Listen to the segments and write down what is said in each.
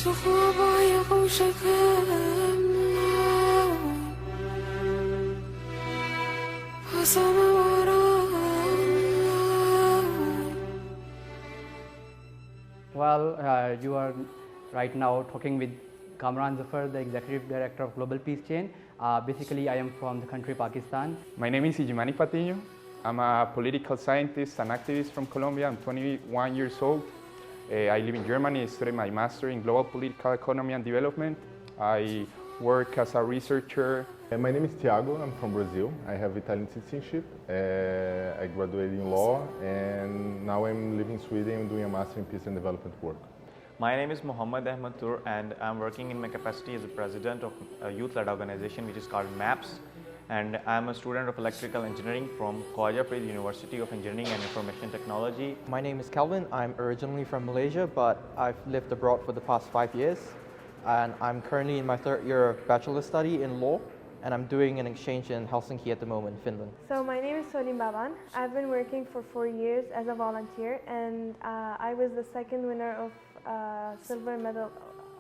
چه خوابای قوشکم حسام Well, you are right now talking with Kamran Zafar, the Executive Director of Global Peace Chain. Basically, I am from the country Pakistan. My name is Ijimani Patiño. I'm a political scientist and activist from Colombia. I'm 21 years old. I live in Germany. I studied my master in global political economy and development. I work as a researcher. My name is Thiago. I'm from Brazil. I have Italian citizenship. I graduated in law, and now I'm living in Sweden and doing a master in peace and development work. My name is Mohammad Ahmed Tur, and I'm working in my capacity as the president of a youth-led organization which is called MAPS. And I'm a student of electrical engineering from Khawaja Farid University of Engineering and Information Technology. My name is Kelvin. I'm originally from Malaysia, but I've lived abroad for the past 5 years. And I'm currently in my third year of bachelor study in law, and I'm doing an exchange in Helsinki at the moment, Finland. So my name is Solim Baban. I've been working for 4 years as a volunteer, and I was the second winner of silver medal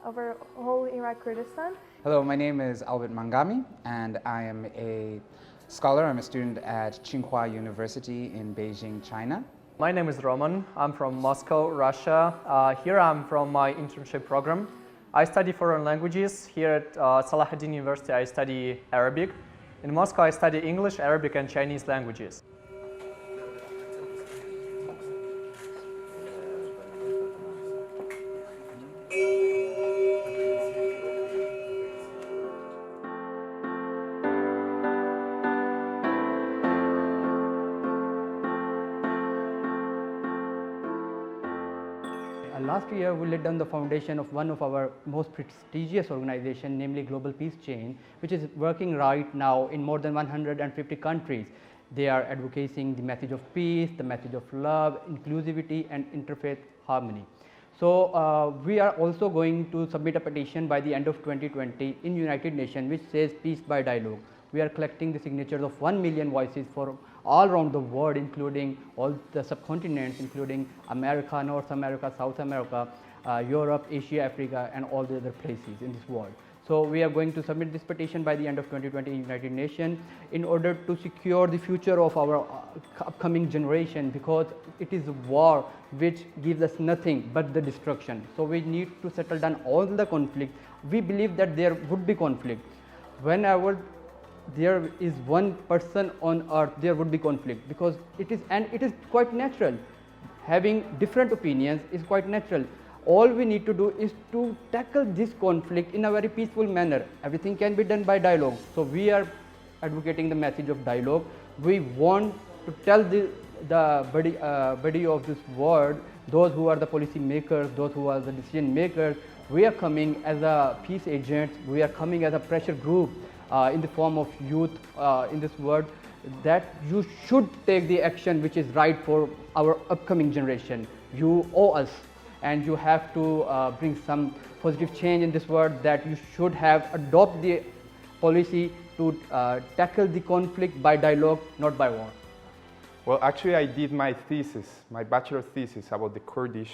over whole Iraq Kurdistan. Hello, my name is Albert Mangami, and I am a scholar. I'm a student at Tsinghua University in Beijing, China. My name is Roman. I'm from Moscow, Russia. Here I'm from my internship program. I study foreign languages. Here at Salahuddin University, I study Arabic. In Moscow, I study English, Arabic, and Chinese languages. Last year, we laid down the foundation of one of our most prestigious organizations, namely Global Peace Chain, which is working right now in more than 150 countries. They are advocating the message of peace, the message of love, inclusivity, and interfaith harmony. So we are also going to submit a petition by the end of 2020 in United Nations, which says peace by dialogue. We are collecting the signatures of 1 million voices for all around the world, including all the subcontinents, including America, North America, South America, Europe, Asia, Africa, and all the other places in this world. So we are going to submit this petition by the end of 2020 in United Nations in order to secure the future of our upcoming generation, because it is a war which gives us nothing but the destruction. So we need to settle down all the conflict. We believe that there would be conflict. Whenever there is one person on earth, there would be conflict, because it is quite natural. Having different opinions is quite natural. All we need to do is to tackle this conflict in a very peaceful manner. Everything can be done by dialogue. So we are advocating the message of dialogue. We want to tell the body of this world, those who are the policy makers, those who are the decision makers, we are coming as a peace agents, we are coming as a pressure group in the form of youth in this world, that you should take the action which is right for our upcoming generation. You owe us, and you have to bring some positive change in this world, that you should have adopt the policy to tackle the conflict by dialogue, not by war. Well, actually, I did my thesis, my bachelor thesis, about the Kurdish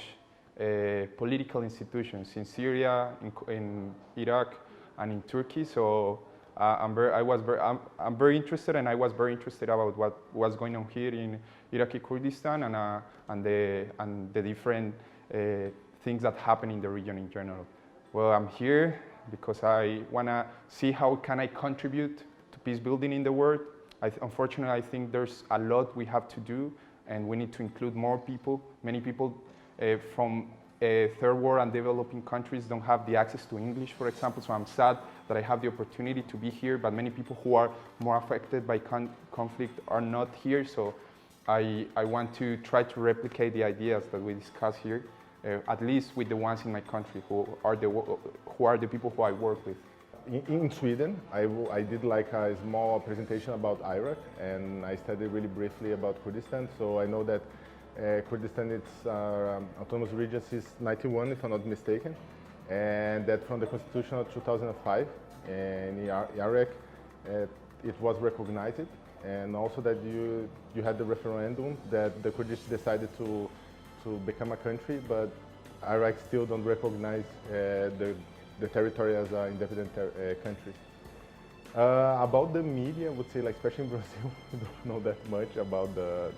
political institutions in Syria, in Iraq, and in Turkey. So I'm very interested, and I was very interested about what was going on here in Iraqi Kurdistan and the different things that happen in the region in general. Well, I'm here because I want to see how can I contribute to peace building in the world. Unfortunately, I think there's a lot we have to do, and we need to include more people. Many people from third world and developing countries don't have the access to English, for example, so I'm sad that I have the opportunity to be here, but many people who are more affected by conflict are not here, so I want to try to replicate the ideas that we discuss here, at least with the ones in my country, who are the people who I work with. In Sweden, I did like a small presentation about Iraq, and I studied really briefly about Kurdistan, so I know that Kurdistan, its autonomous region since 91, if I'm not mistaken, and that from the Constitution of 2005 in Iraq, it was recognized, and also that you had the referendum that the Kurdish decided to become a country, but Iraq still don't recognize the territory as an independent country. About the media, I would say, like, especially in Brazil, we don't know that much about the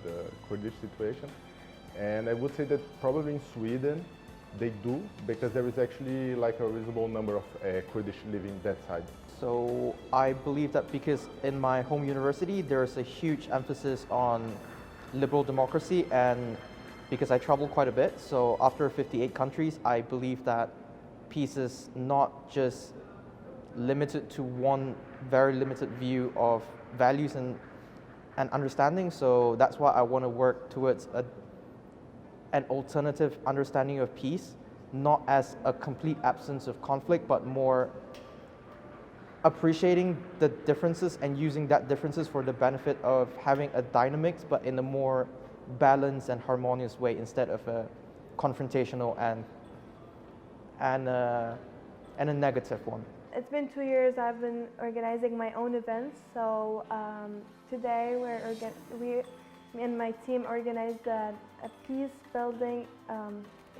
Kurdish situation. And I would say that probably in Sweden, they do, because there is actually like a reasonable number of Kurdish living that side. So I believe that because in my home university, there's a huge emphasis on liberal democracy, and because I travel quite a bit, so after 58 countries, I believe that peace is not just limited to one very limited view of values and understanding. So that's why I want to work towards an alternative understanding of peace, not as a complete absence of conflict, but more appreciating the differences and using that differences for the benefit of having a dynamics, but in a more balanced and harmonious way instead of a confrontational and a negative one. It's been 2 years I've been organizing my own events. So today me and my team organized a peace building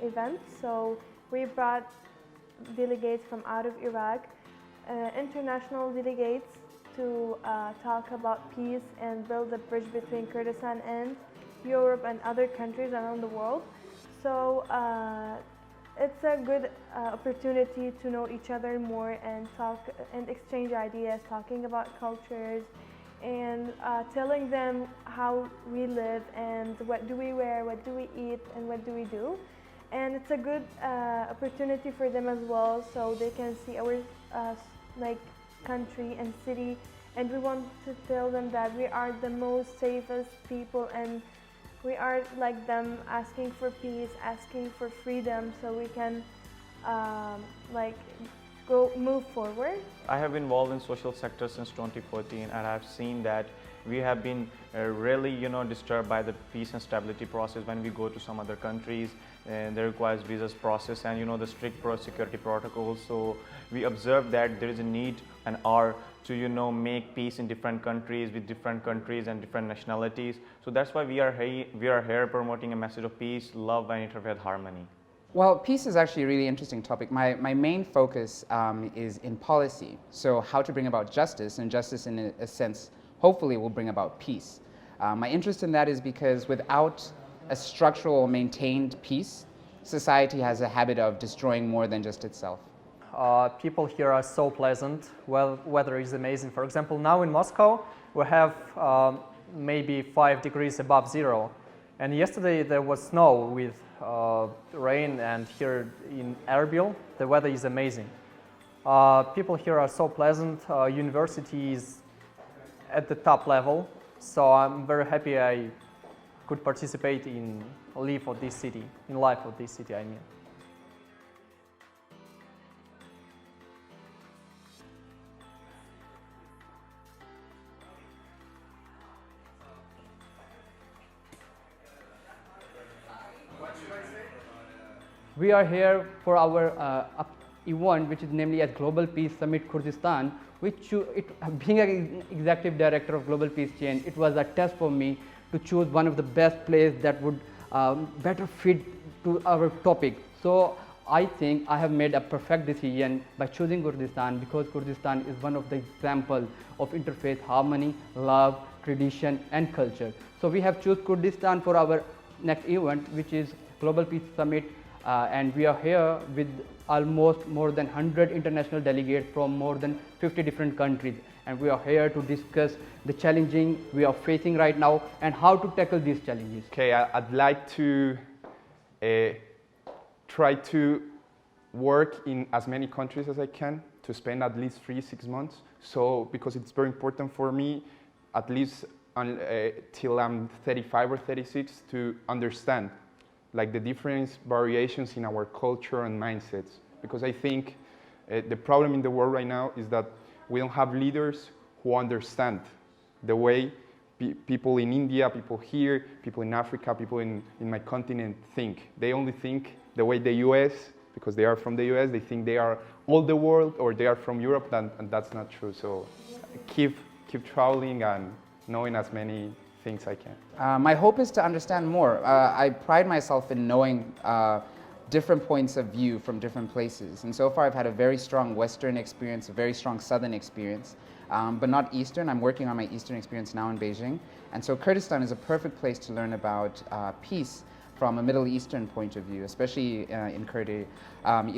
event. So we brought delegates from out of Iraq, international delegates, to talk about peace and build a bridge between Kurdistan and Europe and other countries around the world. So it's a good opportunity to know each other more and talk and exchange ideas, talking about cultures and telling them how we live and what do we wear, what do we eat, and what do we do. And it's a good opportunity for them as well, so they can see our like country and city. And we want to tell them that we are the most safest people, and we are like them, asking for peace, asking for freedom, so we can like move forward. I have been involved in social sector since 2014, and I've seen that we have been really, disturbed by the peace and stability process when we go to some other countries, and there requires visas process and the strict security protocols. So we observe that there is a need and are to make peace in different countries with different countries and different nationalities. So that's why we are here promoting a message of peace, love, and interfaith harmony. Well, peace is actually a really interesting topic. My main focus is in policy, so how to bring about justice, and justice in a sense hopefully will bring about peace. My interest in that is because without a structural maintained peace, society has a habit of destroying more than just itself. People here are so pleasant, well, weather is amazing. For example, now in Moscow we have maybe 5 degrees above zero, and yesterday there was snow with rain, and here in Erbil the weather is amazing. People here are so pleasant, university is at the top level, so I'm very happy I could participate in life of this city, I mean. We are here for our event, which is namely as Global Peace Summit Kurdistan, being an executive director of Global Peace Chain, it was a test for me to choose one of the best places that would better fit to our topic. So I think I have made a perfect decision by choosing Kurdistan, because Kurdistan is one of the examples of interfaith harmony, love, tradition and culture. So we have chosen Kurdistan for our next event, which is Global Peace Summit, and we are here with almost more than 100 international delegates from more than 50 different countries, and we are here to discuss the challenges we are facing right now and how to tackle these challenges. Okay, I'd like to try to work in as many countries as I can, to spend at least 3-6 months. So because it's very important for me, at least till I'm 35 or 36, to understand like the different variations in our culture and mindsets. Because I think the problem in the world right now is that we don't have leaders who understand the way people in India, people here, people in Africa, people in my continent think. They only think the way the US, because they are from the US, they think they are all the world, or they are from Europe, and that's not true. So keep traveling and knowing as many things I can. My hope is to understand more. I pride myself in knowing different points of view from different places. And so far I've had a very strong Western experience, a very strong Southern experience, but not Eastern. I'm working on my Eastern experience now in Beijing. And so Kurdistan is a perfect place to learn about peace from a Middle Eastern point of view, especially in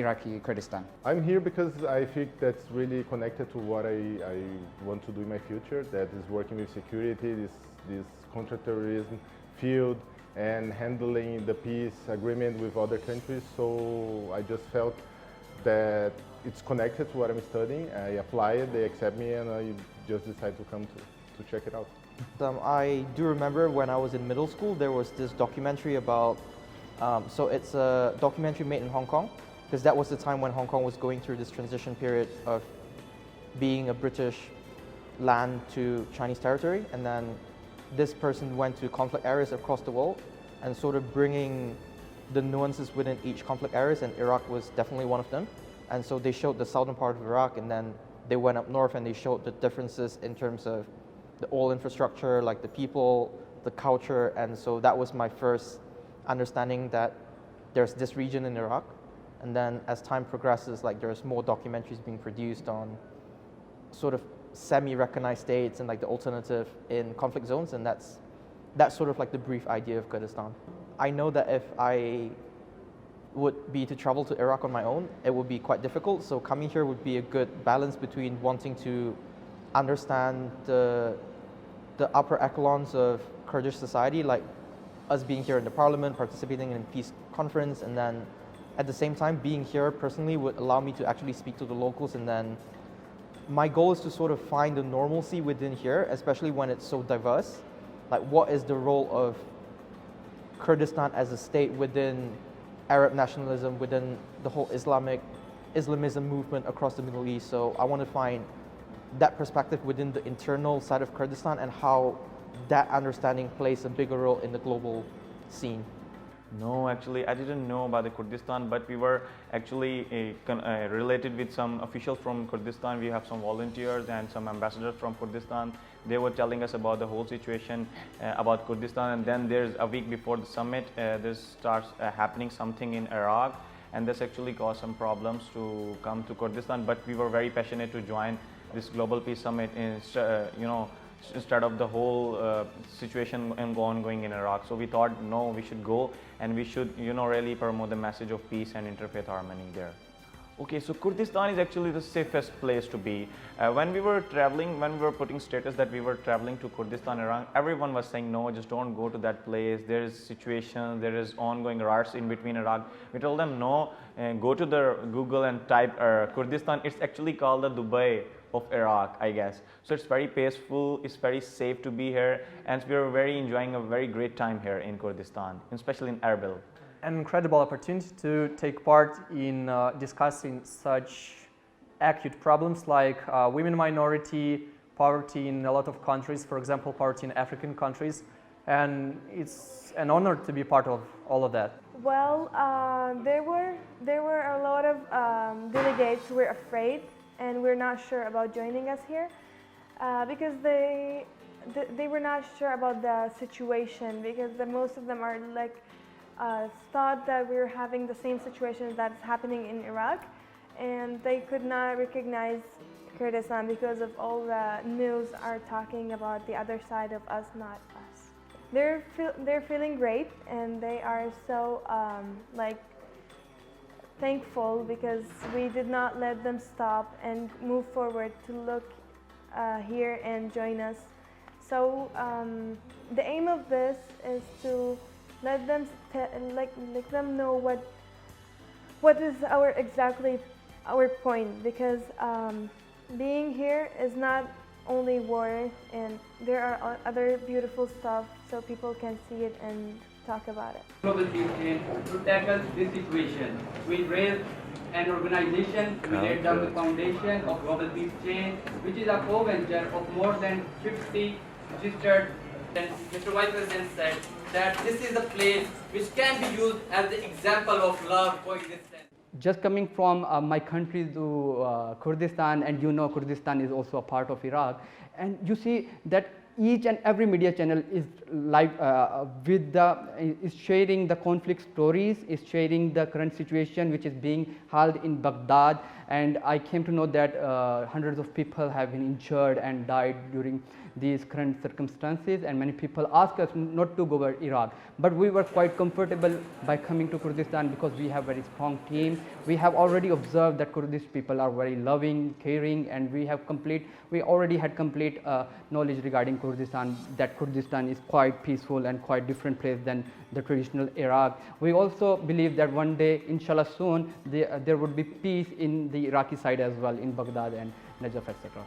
Iraqi Kurdistan. I'm here because I think that's really connected to what I want to do in my future, that is working with security, this counterterrorism field, and handling the peace agreement with other countries. So I just felt that it's connected to what I'm studying. I applied, they accept me, and I just decided to come to check it out. I do remember when I was in middle school, there was this documentary about, so it's a documentary made in Hong Kong, because that was the time when Hong Kong was going through this transition period of being a British land to Chinese territory, and then this person went to conflict areas across the world and sort of bringing the nuances within each conflict areas, and Iraq was definitely one of them. And so they showed the southern part of Iraq, and then they went up north and they showed the differences in terms of the oil infrastructure, like the people, the culture. And so that was my first understanding that there's this region in Iraq. And then as time progresses, like there's more documentaries being produced on sort of semi-recognized states and like the alternative in conflict zones, and that's sort of like the brief idea of Kurdistan. I know that if I would be to travel to Iraq on my own, it would be quite difficult, so coming here would be a good balance between wanting to understand the upper echelons of Kurdish society, like us being here in the parliament, participating in a peace conference, and then at the same time being here personally would allow me to actually speak to the locals. And then my goal is to sort of find the normalcy within here, especially when it's so diverse. Like, what is the role of Kurdistan as a state within Arab nationalism, within the whole Islamism movement across the Middle East? So I want to find that perspective within the internal side of Kurdistan and how that understanding plays a bigger role in the global scene. No, actually, I didn't know about the Kurdistan, but we were actually related with some officials from Kurdistan. We have some volunteers and some ambassadors from Kurdistan. They were telling us about the whole situation about Kurdistan, and then there's a week before the summit, this starts happening something in Iraq, and this actually caused some problems to come to Kurdistan. But we were very passionate to join this Global Peace Summit, instead of the whole situation ongoing in Iraq. So we thought, no, we should go and we should, really promote the message of peace and interfaith harmony there. Okay, so Kurdistan is actually the safest place to be. When we were traveling, when we were putting status that we were traveling to Kurdistan, Iraq, everyone was saying, no, just don't go to that place. There is situation, there is ongoing riots in between Iraq. We told them, no, go to the Google and type Kurdistan. It's actually called the Dubai of Iraq, I guess. So it's very peaceful, it's very safe to be here, and we are very enjoying a very great time here in Kurdistan, especially in Erbil. An incredible opportunity to take part in discussing such acute problems like women minority, poverty in a lot of countries, for example, poverty in African countries, and it's an honor to be part of all of that. Well, there were a lot of delegates who were afraid and we're not sure about joining us here because they were not sure about the situation, because most of them are like thought that we were having the same situation that's happening in Iraq, and they could not recognize Kurdistan because of all the news are talking about the other side of us, not us. They're feeling great, and they are so thankful because we did not let them stop and move forward to look here and join us. So the aim of this is to let them let them know what is exactly our point, because being here is not only war, and there are other beautiful stuff so people can see it and talk about it. Global Peace Chain, to tackle this situation, we raised an organization. We laid down the foundation of Global Peace Chain, which is a co-venture of more than 50 registered. And Mr. Vice President said that this is a place which can be used as the example of love coexistence. Just coming from my country to Kurdistan, and Kurdistan is also a part of Iraq, and you see that each and every media channel is live is sharing the conflict stories, is sharing the current situation which is being held in Baghdad, and I came to know that hundreds of people have been injured and died during these current circumstances, and many people ask us not to go to Iraq, but we were quite comfortable by coming to Kurdistan because we have very strong team. We have already observed that Kurdish people are very loving, caring, and we already had complete knowledge regarding Kurdistan, that Kurdistan is quite peaceful and quite different place than the traditional Iraq. We also believe that one day, inshallah soon, there would be peace in the Iraqi side as well, in Baghdad and Najaf, etc.